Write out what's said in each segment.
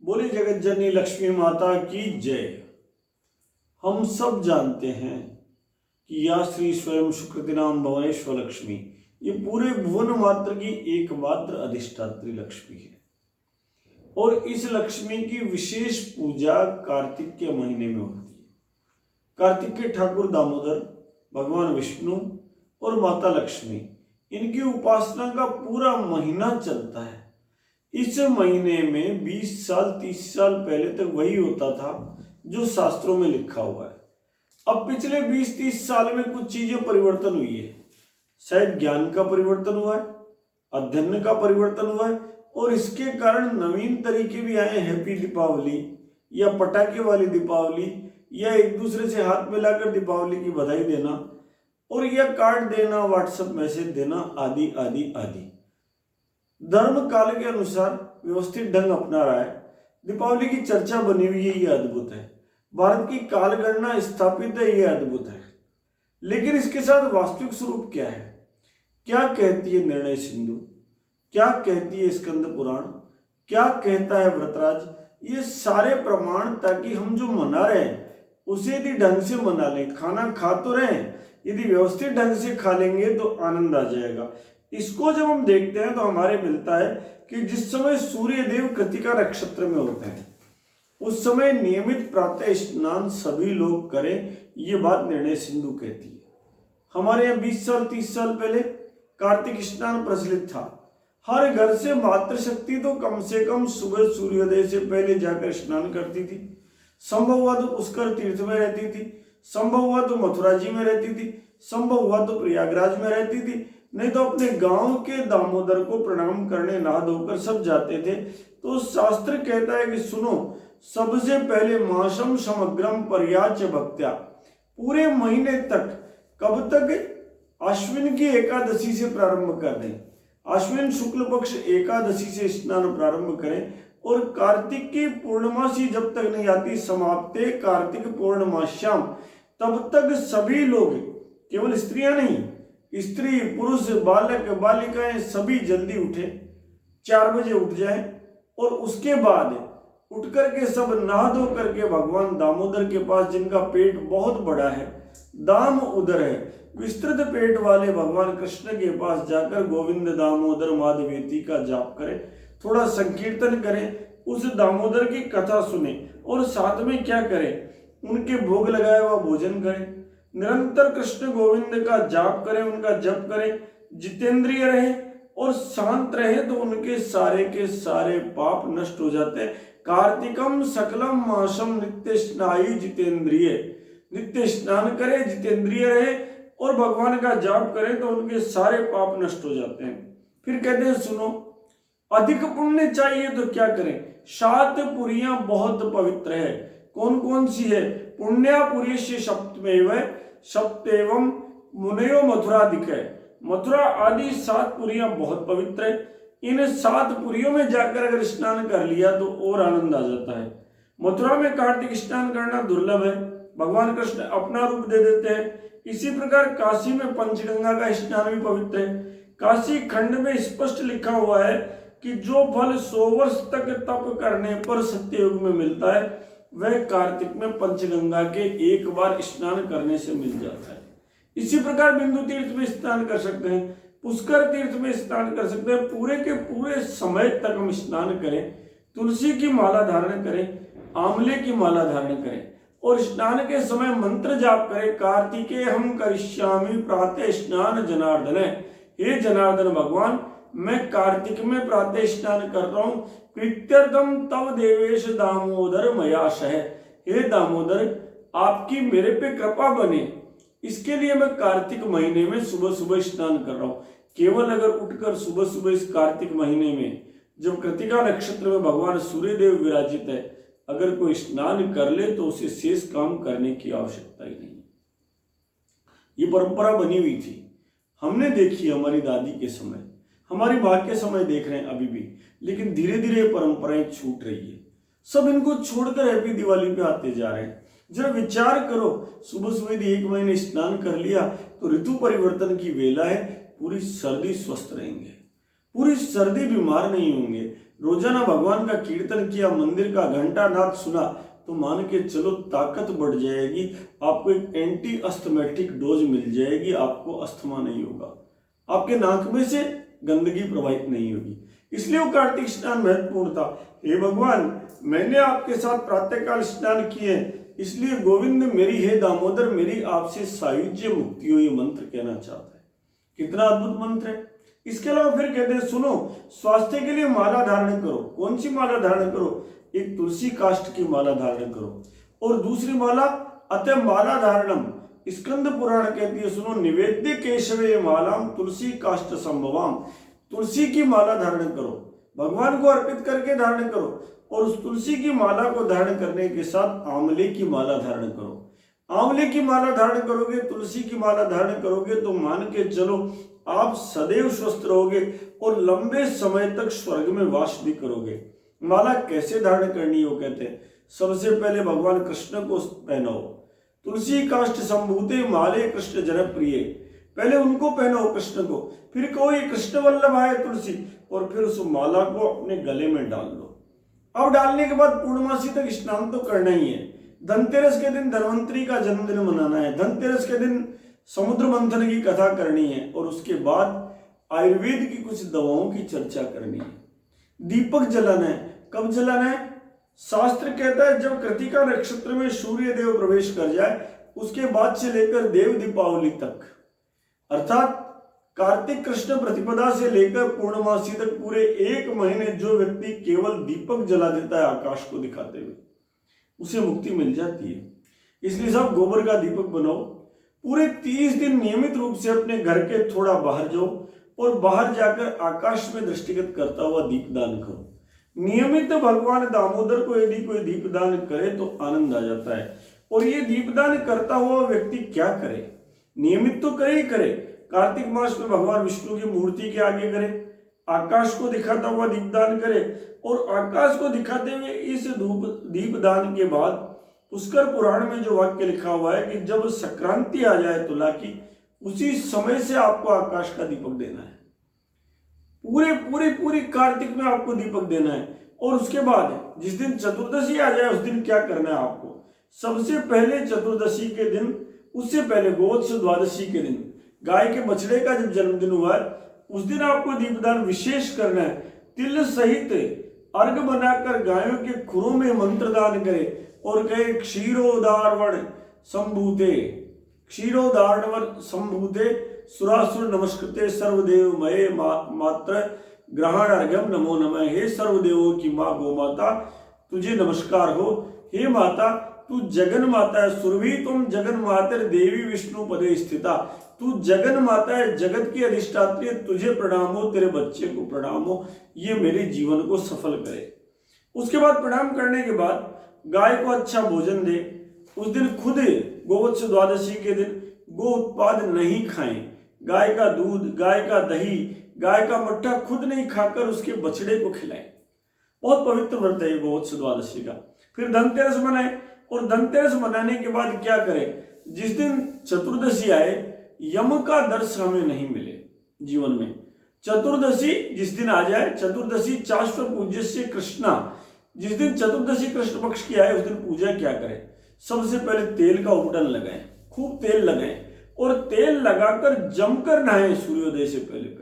बोले जगत जननी लक्ष्मी माता की जय। हम सब जानते हैं कि या श्री स्वयं शुक्रदिनाम भुवनेश्वर लक्ष्मी, ये पूरे भुवन मात्र की एकमात्र अधिष्ठात्री लक्ष्मी है। और इस लक्ष्मी की विशेष पूजा कार्तिक के महीने में होती है। कार्तिक के ठाकुर दामोदर, भगवान विष्णु और माता लक्ष्मी, इनकी उपासना का पूरा महीना चलता है। इस महीने में 20 साल 30 साल पहले तक वही होता था जो शास्त्रों में लिखा हुआ है। अब पिछले 20-30 साल में कुछ चीजें परिवर्तन हुई है। शायद ज्ञान का परिवर्तन हुआ है, अध्ययन का परिवर्तन हुआ है, और इसके कारण नवीन तरीके भी आए। हैप्पी दीपावली या पटाखे वाली दीपावली, या एक दूसरे से हाथ मिलाकर दीपावली की बधाई देना, और या कार्ड देना, व्हाट्सएप मैसेज देना, आदि आदि आदि। धर्म काल के अनुसार व्यवस्थित ढंग अपना रहा है। दीपावली की चर्चा बनी हुई है, ये अद्भुत है। भारत की काल गणना स्थापित है, ये अद्भुत है। लेकिन इसके साथ वास्तविक स्वरूप क्या है? क्या कहती है निर्णय सिंधु, क्या कहती है स्कंद पुराण, क्या कहता है व्रतराज? ये सारे प्रमाण, ताकि हम जो मना रहे हैं उसे यदि ढंग से मना लें। खाना खा तो रहे, यदि व्यवस्थित ढंग से खा लेंगे तो आनंद आ जाएगा। इसको जब हम देखते हैं तो हमारे मिलता है कि जिस समय सूर्य देव कृतिका नक्षत्र में होते हैं उस समय नियमित प्रातः स्नान सभी लोग करें, ये बात निर्णय सिंधु कहती है। हमारे यहाँ 20 साल 30 साल पहले कार्तिक स्नान प्रचलित था। हर घर से मातृशक्ति तो कम से कम सुबह सूर्योदय से पहले जाकर स्नान करती थी। संभव हुआ तो पुष्कर तीर्थ में रहती थी, संभव हुआ तो मथुरा जी में रहती थी, संभव हुआ तो प्रयागराज में रहती थी, नहीं तो अपने गांव के दामोदर को प्रणाम करने नहा धोकर सब जाते थे। तो शास्त्र कहता है कि सुनो, सबसे पहले मासम समग्रम पर्याच भक्त्या, पूरे महीने तक, कब तक? अश्विन की एकादशी से प्रारंभ कर दें। अश्विन शुक्ल पक्ष एकादशी से स्नान प्रारंभ करें, और कार्तिक की पूर्णमासी जब तक नहीं आती, समाप्ते कार्तिक पूर्णमास्याम, तब तक सभी लोग, केवल स्त्रियां नहीं, स्त्री पुरुष बालक बालिकाएं सभी जल्दी उठे, 4 बजे उठ जाए, और उसके बाद उठ करके सब नहा धो करके भगवान दामोदर के पास, जिनका पेट बहुत बड़ा है, दाम उदर है, विस्तृत पेट वाले भगवान कृष्ण के पास जाकर गोविंद दामोदर माधवेति का जाप करें, थोड़ा संकीर्तन करें, उस दामोदर की कथा सुने, और साथ में क्या करें? उनके भोग लगाया हुआ भोजन करें, निरंतर कृष्ण गोविंद का जाप करें, उनका जप करें, जितेंद्रिय रहे और शांत रहे, तो उनके सारे के सारे पाप नष्ट हो जाते हैं। कार्तिकम सकलम मासम नित्य स्नायी जितेंद्रिय, नित्य स्नान करे, जितेंद्रिय रहे और भगवान का जाप करें तो उनके सारे पाप नष्ट हो जाते हैं। फिर कहते हैं सुनो, अधिक पुण्य चाहिए तो क्या करें? 7 पुरियां बहुत पवित्र है। कौन कौन सी है? पुण्या पुरीश्य सप्तमेव सप्तेवम मुनयो मथुराधिक है। मथुरा आदि 7 पुरियां बहुत पवित्र है। इन 7 पुरियों में जाकर अगर स्नान कर लिया तो और आनंद आ जाता है। मथुरा में कार्तिक स्नान करना दुर्लभ है, भगवान कृष्ण अपना रूप दे देते हैं। इसी प्रकार काशी में पंचगंगा का स्नान भी पवित्र है। काशी खंड में स्पष्ट लिखा हुआ है कि जो फल 100 वर्ष तक तप करने पर सत्ययुग में मिलता है, वह कार्तिक में पंचगंगा के एक बार स्नान करने से मिल जाता है। इसी प्रकार बिंदु तीर्थ में स्नान कर सकते हैं, पुष्कर तीर्थ में स्नान कर सकते हैं। पूरे के पूरे समय तक हम स्नान करें, तुलसी की माला धारण करें, आंवले की माला धारण करें, और स्नान के समय मंत्र जाप करें। कार्तिके हम करिष्यामि प्रातः स्नान जनार्दन, हे जनार्दन भगवान, मैं कार्तिक में प्रातः स्नान कर रहा हूं, कृत्यर्थम तव देवेश दामोदर मयाशय, हे दामोदर आपकी मेरे पे कृपा बने, इसके लिए मैं कार्तिक महीने में सुबह सुबह स्नान कर रहा हूं। केवल अगर उठकर सुबह सुबह इस कार्तिक महीने में, जब कृतिका नक्षत्र में भगवान सूर्यदेव विराजित है, अगर कोई स्नान कर ले तो उसे शेष काम करने की आवश्यकता ही नहीं। ये परंपरा बनी हुई थी, हमने देखी हमारी दादी के समय, हमारी माँ के समय देख रहे हैं अभी भी, लेकिन धीरे धीरे परंपराएं छूट रही है। सब इनको छोड़कर हैप्पी दिवाली पे आते जा रहे हैं। जरा विचार करो, सुबह सुबह यदि 1 महीने स्नान कर लिया तो ऋतु परिवर्तन की वेला है, पूरी सर्दी स्वस्थ रहेंगे, पूरी सर्दी बीमार नहीं होंगे, रोजाना भगवान का कीर्तन किया, मंदिर का घंटा नाद सुना, तो मान के चलो ताकत बढ़ जाएगी, आपको एक एंटी अस्थमेटिक डोज मिल जाएगी, आपको अस्थमा नहीं होगा, आपके नाक में से गंदगी प्रवाहित नहीं होगी। इसलिए वो कार्तिक स्नान महत्वपूर्ण था। हे भगवान, मैंने आपके साथ प्रातःकाल स्नान किए, इसलिए गोविंद मेरी, हे दामोदर मेरी आपसे सायुज्य मुक्ति हो, ये मंत्र कहना चाहता है। कितना अद्भुत मंत्र है। इसके अलावा फिर कहते हैं, सुनो, स्वास्थ्य के लिए माला धारण करो। कौन सी माला धारण करो? एक तुलसी काष्ठ की माला धारण करो। और दूसरी माला, अतः माला धारणम, स्कंद पुराण कहती है, सुनो, निवेद्य केशवे मालाम तुलसी काष्ठ संभवाम। तुलसी की माला धारण करो, भगवान को अर्पित करके धारण करो, और उस तुलसी की माला को धारण करने के साथ आंवले की माला धारण करो। आंवले की माला धारण करोगे, तुलसी की माला धारण करोगे, तो मान के चलो आप सदैव स्वस्थ रहोगे और लंबे समय तक स्वर्ग में वास भी करोगे। माला कैसे धारण करनी हो? कहते हैं, सबसे पहले भगवान कृष्ण को पहनाओ। तुलसी काष्ठ संभूते माले कृष्ण जनप्रिय, पहले उनको पहनाओ कृष्ण को, फिर कहो ये कृष्ण वल्लभ है तुलसी, और फिर उस माला को अपने गले में डाल लो। अब डालने के बाद पूर्णमासी तक स्नान तो करना ही है। धनतेरस के दिन धन्वंतरी का जन्मदिन मनाना है, धनतेरस के दिन समुद्र मंथन की कथा करनी है, और उसके बाद आयुर्वेद की कुछ दवाओं की चर्चा करनी है। दीपक जलाना है। कब जलाना है? शास्त्र कहता है जब कृतिका नक्षत्र में सूर्य देव प्रवेश कर जाए, उसके बाद से लेकर देव दीपावली तक, अर्थात कार्तिक कृष्ण प्रतिपदा से लेकर पूर्णमासी तक पूरे एक महीने जो व्यक्ति केवल दीपक जला देता है आकाश को दिखाते हुए, उसे मुक्ति मिल जाती है। इसलिए सब गोबर का दीपक बनाओ। पूरे 30 दिन नियमित रूप से अपने घर के थोड़ा बाहर जाओ और बाहर जाकर आकाश में दृष्टिगत करता हुआ दीपदान करो। नियमित भगवान दामोदर को यदि कोई दीपदान करे तो आनंद आ जाता है। और ये दीपदान करता हुआ व्यक्ति क्या करे? नियमित तो करे ही करे। कार्तिक मास में भगवान विष्णु की मूर्ति के आगे करे, आकाश को दिखाता हुआ दीपदान करे, और आकाश को दिखाते हुए इस दीपदान के बाद पुष्कर पुराण में जो वाक्य लिखा हुआ है कि जब संक्रांति आ जाए तुला की, उसी समय से आपको आकाश का दीपक देना है। पूरी कार्तिक में आपको दीपक देना है। और उसके बाद जिस दिन चतुर्दशी आ जाए उस दिन क्या करना है आपको? सबसे पहले चतुर्दशी के दिन, उससे पहले गोवत्स द्वादशी के दिन, गाय के बछड़े का जब जन्मदिन हुआ है उस दिन आपको दीपदान विशेष करना है। तिल सहित अर्घ बनाकर गायों के खुरों में मंत्र दान करे और कहे क्षीरोदार्वण संभूते, क्षीरोदार्वण संभूते सुरासुर नमस्कृते सर्वदेव मये मात्र ग्रहण अर्घ्यम नमो नमः। हे सर्वदेवों की माँ गौ माता, तुझे नमस्कार हो। हे माता, तू जगन माता है। सुरभि तुम जगन मातर देवी विष्णु पदे स्थिता, तू जगन माता है, जगत की अधिष्ठात्री, तुझे प्रणाम हो, तेरे बच्चे को प्रणाम हो, ये मेरे जीवन को सफल करे। उसके बाद प्रणाम करने के बाद गाय को अच्छा भोजन दे। उस दिन खुद गोवत्स द्वादशी के दिन गो उत्पाद नहीं खाएं। गाय का दूध, गाय का दही, गाय का मट्ठा खुद नहीं खाकर उसके बछड़े को खिलाएं। बहुत पवित्र व्रत है गोवत्स द्वादशी का। फिर धनतेरस मनाएं, और धनतेरस मनाने के बाद क्या करें? जिस दिन चतुर्दशी आए, यम का दर्श हमें नहीं मिले जीवन में। चतुर्दशी जिस दिन आ जाए, चतुर्दशी चाश्व पूज्य से कृष्णा, जिस दिन चतुर्दशी कृष्ण पक्ष की आए उस दिन पूजा क्या करें? सबसे पहले तेल का उपटन लगाएं, खूब तेल लगाएं, और तेल लगाकर जमकर नहाएं। सूर्योदय से पहले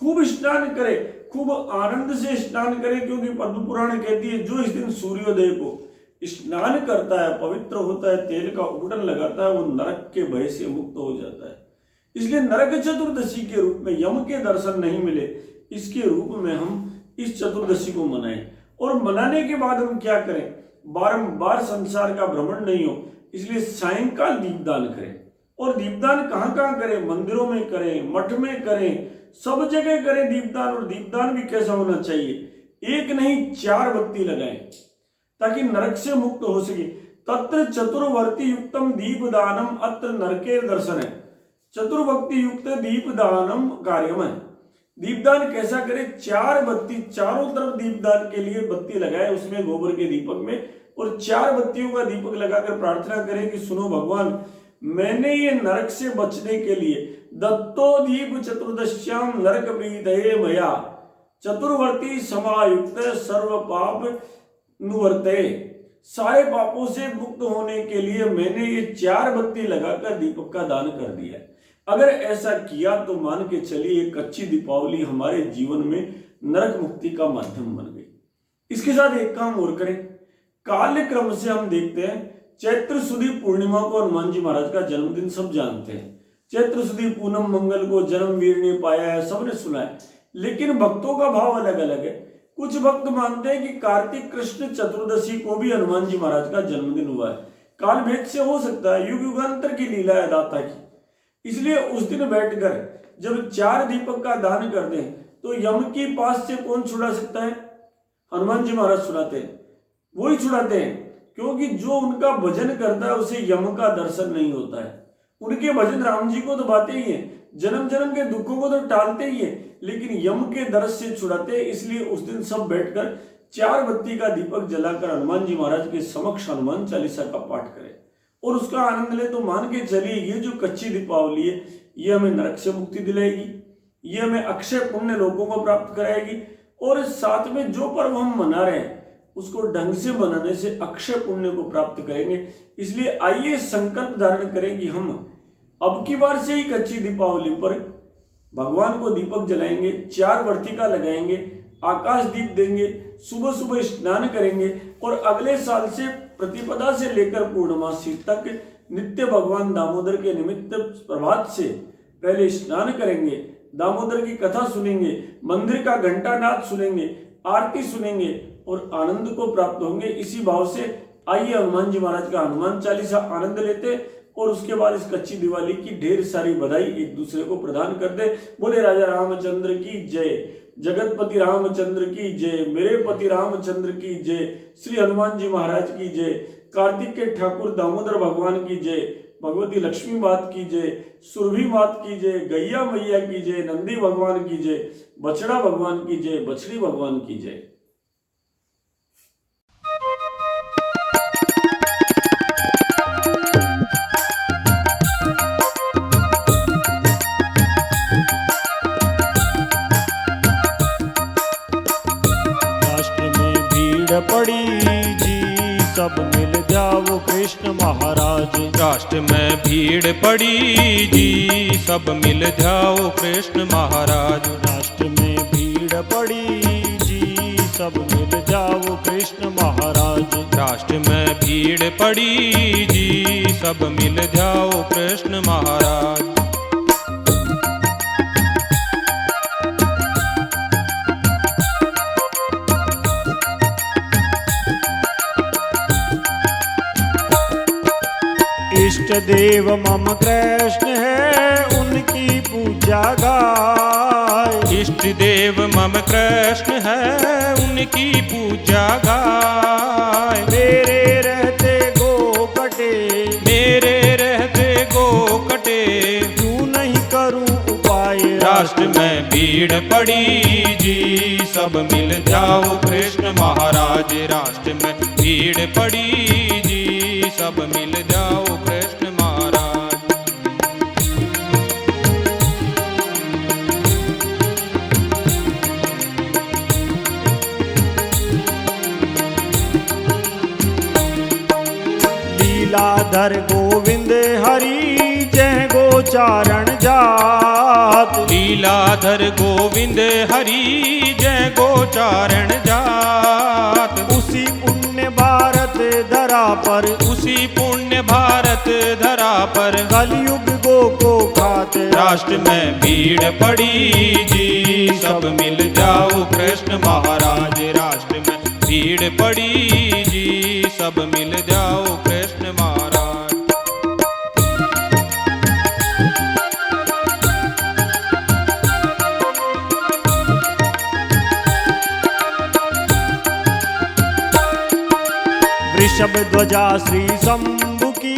खूब स्नान करें, खूब आनंद से स्नान करें, क्योंकि पद्म पुराण कहती है जो इस दिन सूर्योदय को स्नान करता है, पवित्र होता है, तेल का उपटन लगाता है, वो नरक के भय से मुक्त हो जाता है। इसलिए नरक चतुर्दशी के रूप में यम के दर्शन नहीं मिले, इसके रूप में हम इस चतुर्दशी को मनाएं। और मनाने के बाद हम क्या करें? बारंबार संसार का भ्रमण नहीं हो, इसलिए सायंकाल दीपदान करें। और दीपदान कहाँ कहाँ करें? मंदिरों में करें, मठ में करें, सब जगह करें दीपदान। और दीपदान भी कैसा होना चाहिए? एक नहीं 4 बत्ती लगाएं ताकि नरक से मुक्त हो सके। तत्र चतुर्वर्ती युक्तम दीपदानम अत्र नरके दर्शन है। चतुर्भक्ति युक्त दीपदानम कार्यम है। दीपदान कैसा करें? 4 बत्ती, चारों तरफ दीपदान के लिए बत्ती लगाए उसमें गोबर के दीपक में, और 4 बत्तियों का दीपक लगाकर प्रार्थना करें कि सुनो भगवान, मैंने ये नरक से बचने के लिए दत्तो दीप चतुर्दश्याम नरक प्रीतये मया, चतुर्वर्ती समायुक्त सर्व पाप नुवर्ते। सारे पापों से मुक्त होने के लिए मैंने ये 4 बत्ती लगाकर दीपक का दान कर दिया। अगर ऐसा किया तो मान के चलिए एक कच्ची दीपावली हमारे जीवन में नरक मुक्ति का माध्यम बन गई। इसके साथ एक काम और करें, काल क्रम से हम देखते हैं चैत्र सुदी पूर्णिमा को हनुमान जी महाराज का जन्मदिन सब जानते हैं। चैत्र सुदी पूनम मंगल को जन्मवीर ने पाया है, सबने सुना है, लेकिन भक्तों का भाव अलग अलग है। कुछ भक्त मानते हैं कि कार्तिक कृष्ण चतुर्दशी को भी हनुमान जी महाराज का जन्मदिन हुआ है। काल भेद से हो सकता है, युग युगांतर की लीला है दाता की, इसलिए उस दिन बैठकर जब 4 दीपक का दान कर दें तो यम की पास से कौन छुड़ा सकता है? हनुमान जी महाराज छुड़ाते हैं, वही छुड़ाते हैं, क्योंकि जो उनका भजन करता है उसे यम का दर्शन नहीं होता है। उनके भजन राम जी को तो बाते ही है, जन्म जन्म के दुखों को तो टालते ही है, लेकिन यम के दर्श से छुड़ाते हैं। इसलिए उस दिन सब बैठकर 4 बत्ती का दीपक जलाकर हनुमान जी महाराज के समक्ष हनुमान चालीसा का पाठ करें और उसका आनंद ले। तो मान के चलिए ये जो कच्ची दीपावली है ये हमें नरक से मुक्ति दिलाएगी, ये हमें अक्षय पुण्य लोगों को प्राप्त कराएगी, और साथ में जो पर्व हम मना रहे हैं उसको ढंग से मनाने से अक्षय पुण्य को प्राप्त करेंगे। इसलिए आइए संकल्प धारण करें कि हम अब की बार से ही कच्ची दीपावली पर भगवान को दीपक जलाएंगे, 4 वर्तिका लगाएंगे, आकाश दीप देंगे, सुबह सुबह स्नान करेंगे और अगले साल से प्रतिपदा से लेकर पूर्णमासी तक नित्य भगवान दामोदर के निमित्त प्रभात से पहले स्नान करेंगे, दामोदर की कथा सुनेंगे, मंदिर का घंटानाद सुनेंगे, आरती सुनेंगे और आनंद को प्राप्त होंगे। इसी भाव से आइए हनुमान जी महाराज का हनुमान चालीसा आनंद लेते और उसके बाद इस कच्ची दिवाली की ढेर सारी बधाई एक दूसरे को प्रदान कर दे। बोले राजा रामचंद्र की जय, जगतपति रामचंद्र की जय, मेरे पति रामचंद्र की जय, श्री हनुमान जी महाराज की जय, कार्तिक के ठाकुर दामोदर भगवान की जय, भगवती लक्ष्मी मात की जय, सुरभि मात की जय, गैया मैया की जय, नंदी भगवान की जय, बछड़ा भगवान की जय, बछड़ी भगवान की जय। पड़ी जी सब मिल जाओ कृष्ण महाराज। राष्ट्र में भीड़ पड़ी जी सब मिल जाओ कृष्ण महाराज। राष्ट्र में भीड़ पड़ी जी सब मिल जाओ कृष्ण महाराज। राष्ट्र में भीड़ पड़ी जी सब मिल जाओ कृष्ण महाराज। इष्ट देव मम कृष्ण है उनकी पूजा गाय। इष्ट देव मम कृष्ण है उनकी पूजा गाय। मेरे रहते गो कटे, मेरे रहते गो कटे, क्यों नहीं करूं उपाय। राष्ट्र में भीड़ पड़ी जी सब मिल जाओ कृष्ण महाराज। राष्ट्र में भीड़ पड़ी जी सब मिल जाओ कृष्ण महाराज। लीलाधर गोविंद हरि जय गोचारण जात। लीलाधर गोविंद हरि जय गोचारण जात। उसी पुण्य भारत धरा पर, उसी पुण्य भारत धरा पर, कलयुग गो को खाते। राष्ट्र में भीड़ पड़ी जी सब मिल जाओ कृष्ण महाराज। राष्ट्र में भीड़ पड़ी जी सब मिल जाओ कृष्ण महाराज। वृषभ ध्वजा श्री शंभु की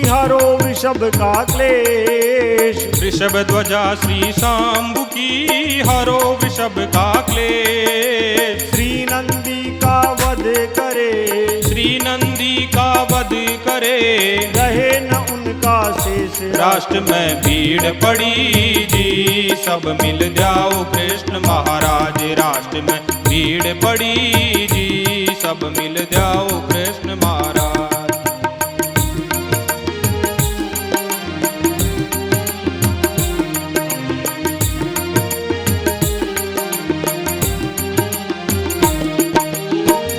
हरो वृषभ का क्लेश। वृषभ ध्वजा श्री शंभु की हरो वृषभ का क्लेश। श्री नंदी का वध करे, श्री नंदी का वध करे, रहे न उनका शेष। राष्ट्र में भीड़ पड़ी जी सब मिल जाओ कृष्ण महाराज। राष्ट्र में भीड़ पड़ी जी, सब मिल जाओ कृष्ण महाराज।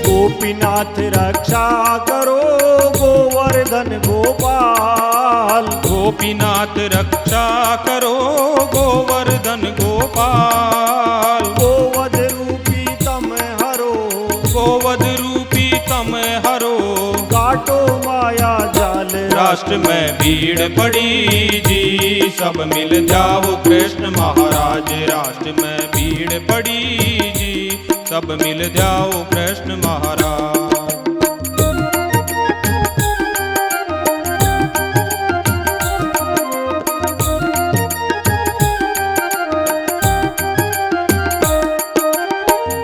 गोपीनाथ रक्षा करो गोवर्धन गोपाल, गोपीनाथ रक्षा करो गोवर्धन गोपाल, गोवध रूपी तम हरो, गोवध रूपी तम हरो, काटो माया जाल। राष्ट्र में भीड़ पड़ी जी, सब मिल जाओ कृष्ण महाराज। राष्ट्र में भीड़ पड़ी जी, सब मिल जाओ कृष्ण महाराज।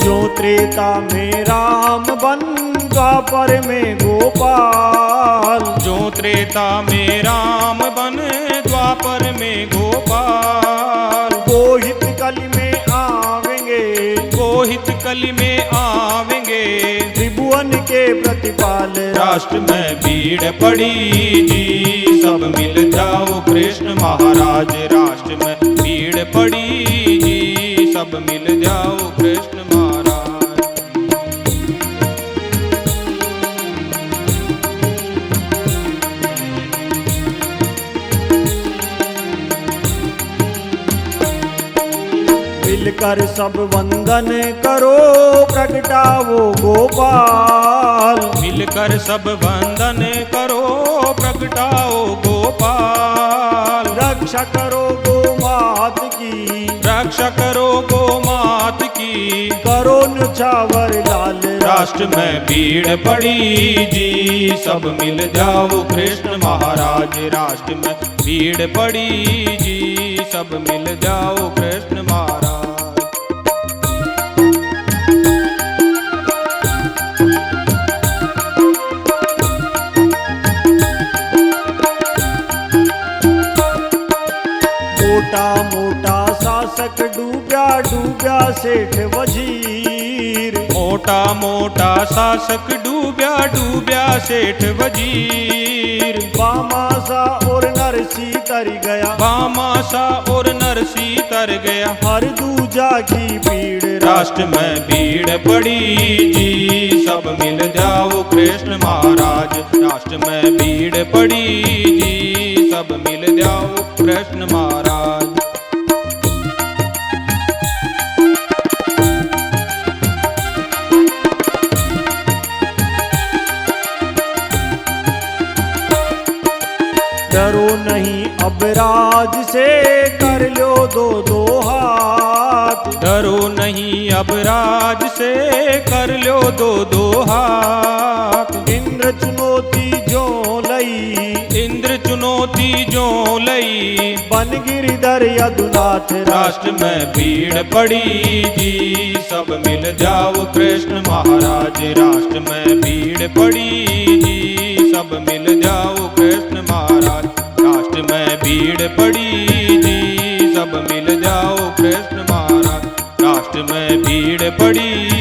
जो त्रेता में राम बन, द्वापर में गोपाल, जो त्रेता में राम बन, द्वापर में गोपाल, गोहित कलि में आवेंगे, गोहित कलि में आवेंगे, त्रिभुवन के प्रतिपाल। राष्ट्र में भीड़ पड़ी जी, सब मिल जाओ कृष्ण महाराज। राष्ट्र में भीड़ पड़ी जी, सब मिल जाओ कृष्ण महाराज। मिलकर सब वंदन करो, प्रगटाओ गोपाल, मिलकर सब वंदन करो, प्रगटाओ गोपाल, रक्षा करो गो मात की, रक्षा करो गो मात की, करो न्यौछावर लाल। राष्ट्र में भीड़ पड़ी जी, सब मिल जाओ कृष्ण महाराज। राष्ट्र में भीड़ पड़ी जी, सब मिल जाओ कृष्ण महाराज। मोटा मोटा शासक डूबा डूबा सेठ वजीर, मोटा मोटा शासक डूबा डूबा सेठ वजीर, बामासा और नरसी तर गया, बामासा और नरसी तर गया, हर दूजा की पीड़। राष्ट्र में भीड़ पड़ी जी, सब मिल जाओ कृष्ण महाराज। राष्ट्र में भीड़ पड़ी जी, सब मिल जाओ कृष्ण महाराज। डरो नहीं अब राज से, कर लो दो दो हाथ, डरो नहीं अब राज से, कर लो दो दो हाथ, इंद्र चुनौती जो लई, इंद्र चुनौती जो लई, बन गिरधर यदुनाथ। राष्ट्र में भीड़ पड़ी जी, सब मिल जाओ कृष्ण महाराज। राष्ट्र में भीड़ पड़ी जी, सब मिल जाओ कृष्ण महाराज। राष्ट्र में भीड़ पड़ी जी, सब मिल जाओ कृष्ण महाराज। राष्ट्र में भीड़ पड़ी